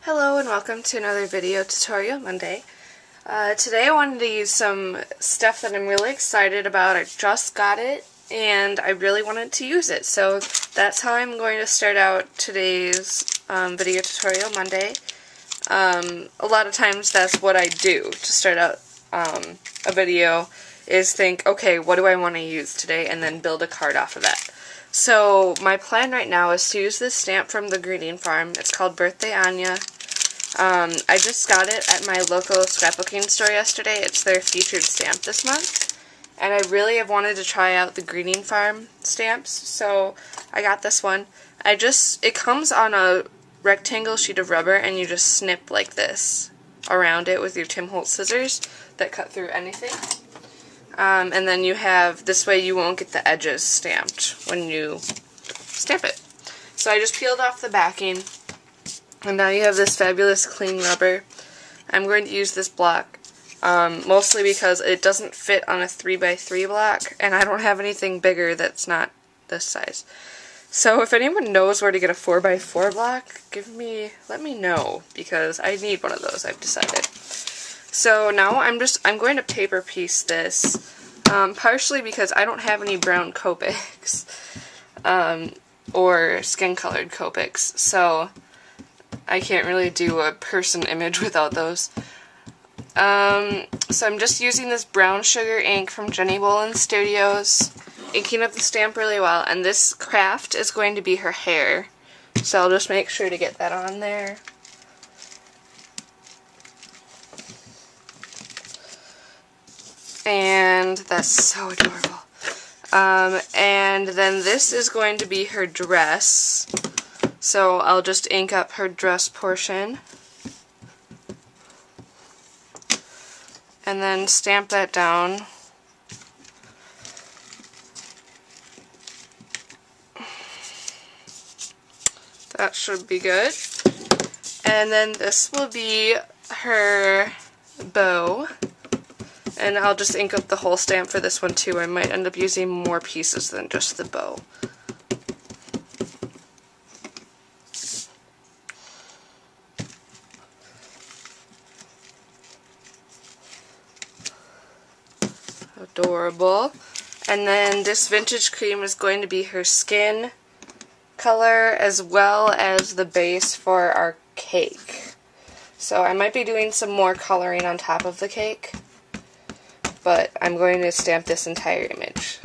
Hello and welcome to another video tutorial Monday. Today I wanted to use some stuff that I'm really excited about. I just got it and I really wanted to use it. So that's how I'm going to start out today's video tutorial Monday. A lot of times that's what I do to start out a video, is think, okay, what do I want to use today, and then build a card off of that. So my plan right now is to use this stamp from the Greeting Farm. It's called Birthday Anya. I just got it at my local scrapbooking store yesterday. It's their featured stamp this month. And I really have wanted to try out the Greeting Farm stamps, so I got this one. It comes on a rectangle sheet of rubber, and you just snip like this around it with your Tim Holtz scissors that cut through anything. And then you have, this way you won't get the edges stamped when you stamp it. So I just peeled off the backing, and now you have this fabulous clean rubber. I'm going to use this block, mostly because it doesn't fit on a 3x3 block, and I don't have anything bigger that's not this size. So if anyone knows where to get a 4x4 block, let me know, because I need one of those, I've decided. So now I'm going to paper piece this, partially because I don't have any brown Copics, or skin colored Copics, so I can't really do a person image without those. So I'm just using this brown sugar ink from Jenny Bolin Studios, inking up the stamp really well, and this craft is going to be her hair, so I'll just make sure to get that on there. And that's so adorable. And then this is going to be her dress, so I'll just ink up her dress portion and then stamp that down. That should be good. And then this will be her bow. And I'll just ink up the whole stamp for this one too. I might end up using more pieces than just the bow. Adorable. And then this vintage cream is going to be her skin color as well as the base for our cake. So I might be doing some more coloring on top of the cake, but I'm going to stamp this entire image.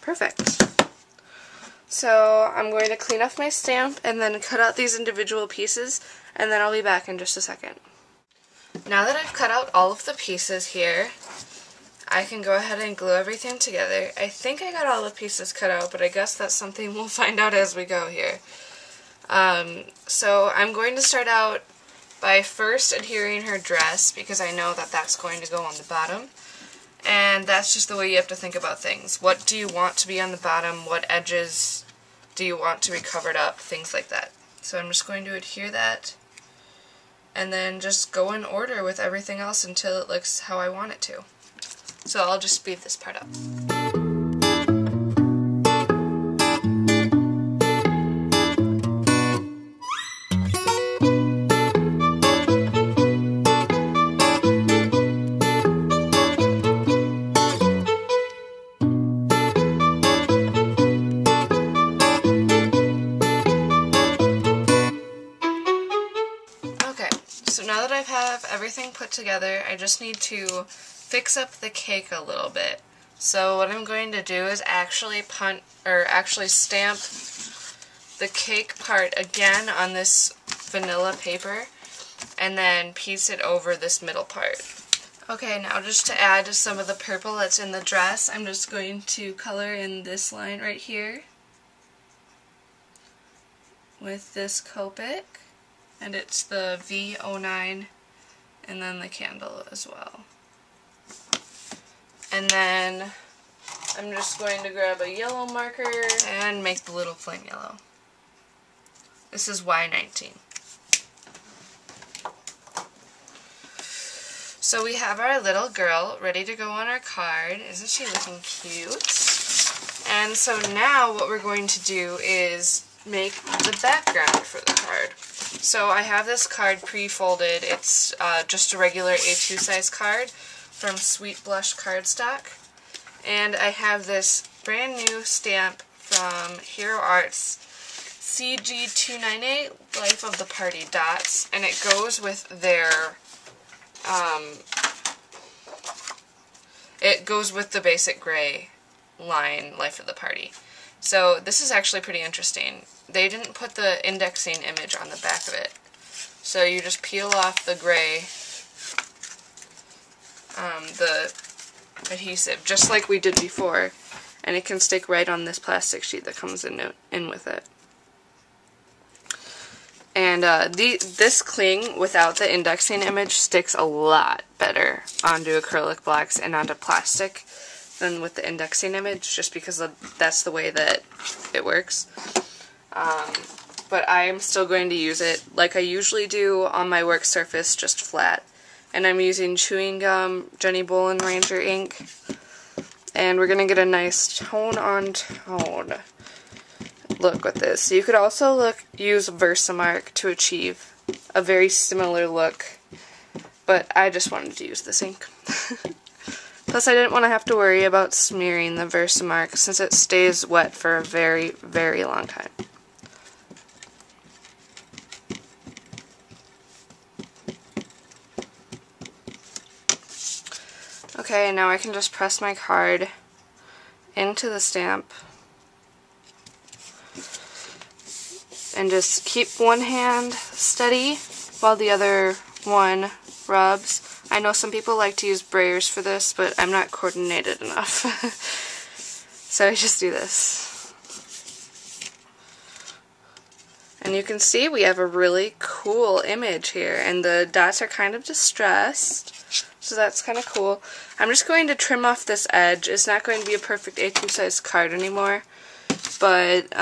Perfect. So I'm going to clean off my stamp and then cut out these individual pieces, and then I'll be back in just a second. Now that I've cut out all of the pieces here, I can go ahead and glue everything together. I think I got all the pieces cut out, but I guess that's something we'll find out as we go here. So I'm going to start out by first adhering her dress, because I know that that's going to go on the bottom. And that's just the way you have to think about things. What do you want to be on the bottom? What edges do you want to be covered up? Things like that. So I'm just going to adhere that, and then just go in order with everything else until it looks how I want it to. So I'll just speed this part up. Okay, so now that I have everything put together, I just need to fix up the cake a little bit. So what I'm going to do is actually stamp the cake part again on this vanilla paper, and then piece it over this middle part. Okay, now just to add to some of the purple that's in the dress, I'm just going to color in this line right here with this Copic, and it's the V09, and then the candle as well. And then I'm just going to grab a yellow marker and make the little flame yellow. This is Y19. So we have our little girl ready to go on our card. Isn't she looking cute? And so now what we're going to do is make the background for the card. So I have this card pre-folded. It's just a regular A2 size card from Sweet Blush cardstock. And I have this brand new stamp from Hero Arts, CG298, Life of the Party Dots, and it goes with their, it goes with the basic gray line, Life of the Party. So this is actually pretty interesting. They didn't put the indexing image on the back of it. So you just peel off the gray, the adhesive, just like we did before, and it can stick right on this plastic sheet that comes in with it. And this cling without the indexing image sticks a lot better onto acrylic blocks and onto plastic than with the indexing image, just because that's the way that it works. But I am still going to use it like I usually do on my work surface, just flat. And I'm using chewing gum, Jenny Bolin Ranger ink, and we're going to get a nice tone-on-tone look with this. You could also use Versamark to achieve a very similar look, but I just wanted to use this ink. Plus I didn't want to have to worry about smearing the Versamark since it stays wet for a very, very long time. Okay, now I can just press my card into the stamp and just keep one hand steady while the other one rubs. I know some people like to use brayers for this, but I'm not coordinated enough. So I just do this. And you can see we have a really cool image here, and the dots are kind of distressed. So that's kind of cool. I'm just going to trim off this edge. It's not going to be a perfect A2 size card anymore, but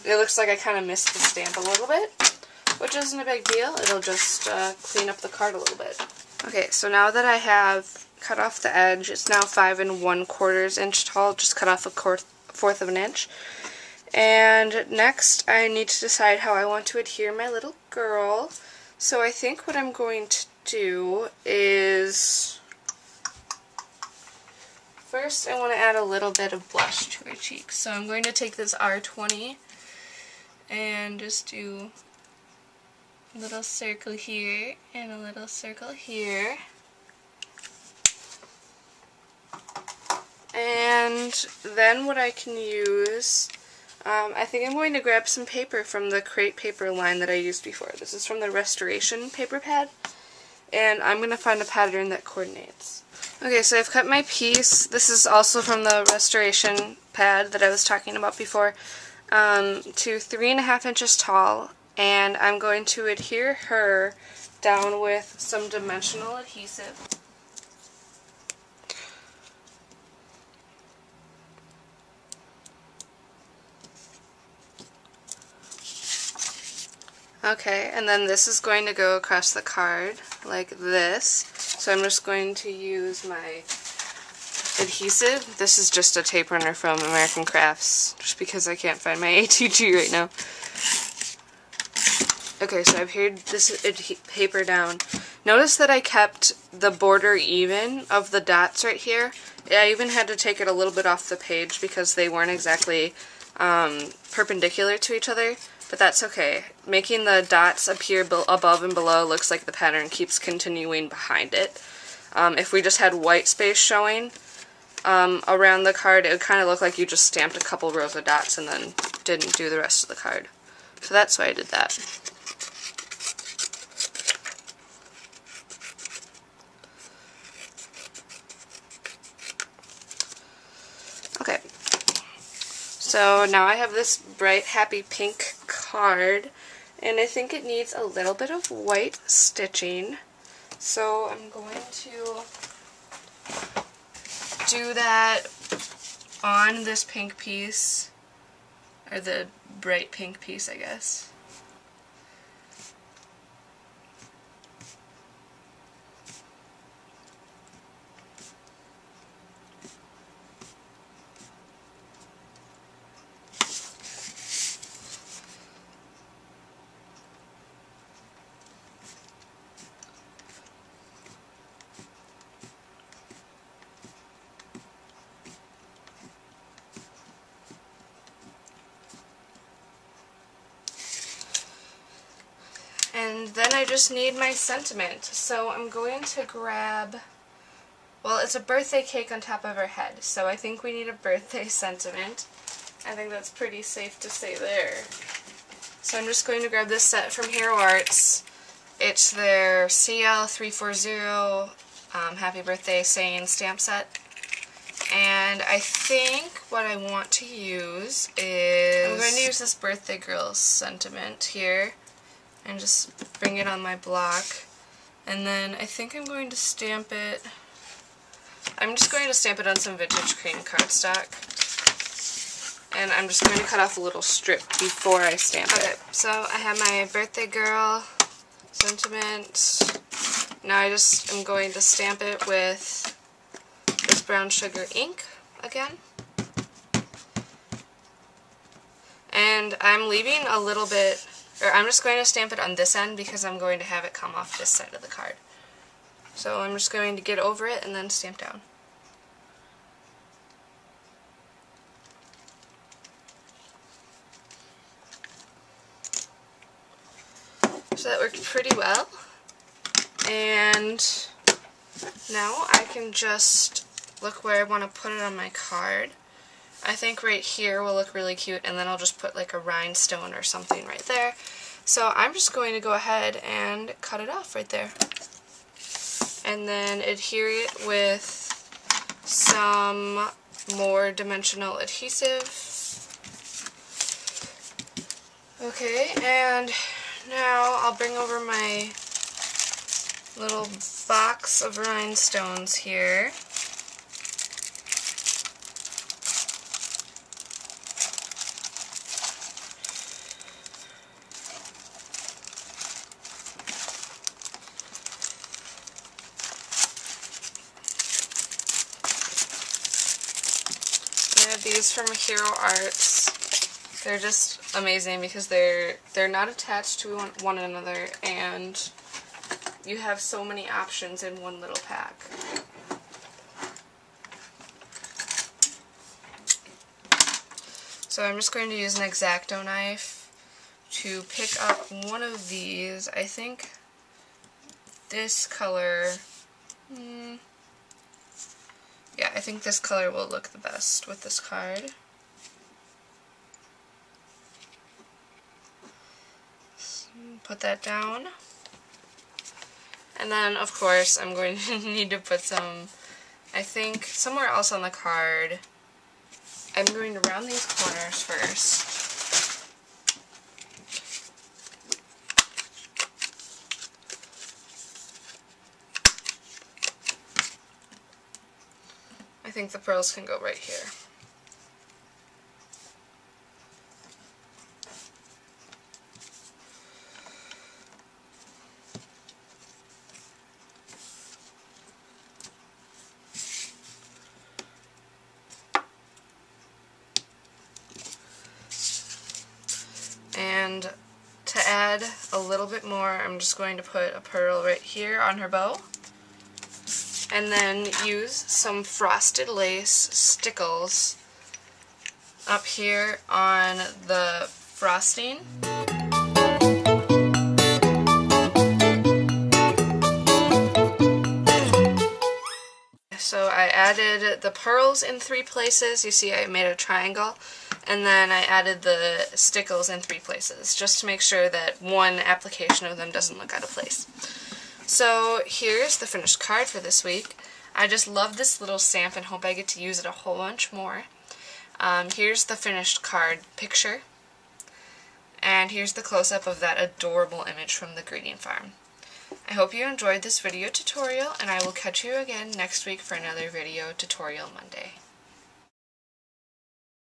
it looks like I kind of missed the stamp a little bit, which isn't a big deal. It'll just clean up the card a little bit. Okay, so now that I have cut off the edge, it's now 5 1/4 inch tall, just cut off a fourth of an inch. And next I need to decide how I want to adhere my little girl. So I think what I'm going to do is, first I want to add a little bit of blush to her cheeks. So I'm going to take this R20 and just do a little circle here and a little circle here. And then what I can use, I think I'm going to grab some paper from the Crate paper line that I used before. This is from the Restoration paper pad, and I'm going to find a pattern that coordinates. Okay, so I've cut my piece. This is also from the Restoration pad that I was talking about before, to 3.5 inches tall, and I'm going to adhere her down with some dimensional adhesive. Okay, and then this is going to go across the card like this. So I'm just going to use my adhesive. This is just a tape runner from American Crafts, just because I can't find my A2G right now. Okay, so I've adhered this paper down. Notice that I kept the border even of the dots right here. I even had to take it a little bit off the page because they weren't exactly perpendicular to each other. But that's okay. Making the dots appear above and below looks like the pattern keeps continuing behind it. If we just had white space showing around the card, it would kind of look like you just stamped a couple rows of dots and then didn't do the rest of the card. So that's why I did that. Okay. So now I have this bright, happy pink card, and I think it needs a little bit of white stitching. So I'm going to do that on this pink piece, or the bright pink piece, I guess. then I just need my sentiment. So I'm going to grab, well, it's a birthday cake on top of her head, so I think we need a birthday sentiment. I think that's pretty safe to say there. So I'm just going to grab this set from Hero Arts. It's their CL340 Happy Birthday Saying stamp set. And I think what I want to use is, I'm going to use this birthday girl sentiment here and just bring it on my block. And then I think I'm going to stamp it, I'm just going to stamp it on some vintage cream cardstock. And I'm just going to cut off a little strip before I stamp it. Okay, so I have my birthday girl sentiment. Now I just am going to stamp it with this brown sugar ink again. And I'm leaving a little bit, or I'm just going to stamp it on this end because I'm going to have it come off this side of the card. So I'm just going to get over it and then stamp down. So that worked pretty well. And now I can just look where I want to put it on my card. I think right here will look really cute, and then I'll just put like a rhinestone or something right there. So I'm just going to go ahead and cut it off right there. And then adhere it with some more dimensional adhesive. Okay, and now I'll bring over my little box of rhinestones here. I have these from Hero Arts. They're just amazing because they're not attached to one another, and you have so many options in one little pack. So I'm just going to use an X-Acto knife to pick up one of these. I think this color, yeah, I think this color will look the best with this card. Put that down. And then, of course, I'm going to need to put some, I think, somewhere else on the card. I'm going to round these corners first. I think the pearls can go right here. And to add a little bit more, I'm just going to put a pearl right here on her bow. And then use some frosted lace stickles up here on the frosting. So I added the pearls in 3 places. You see I made a triangle. And then I added the stickles in 3 places, just to make sure that one application of them doesn't look out of place. So here's the finished card for this week. I just love this little stamp and hope I get to use it a whole bunch more. Here's the finished card picture. And here's the close-up of that adorable image from the greeting farm. I hope you enjoyed this video tutorial, and I will catch you again next week for another video tutorial Monday.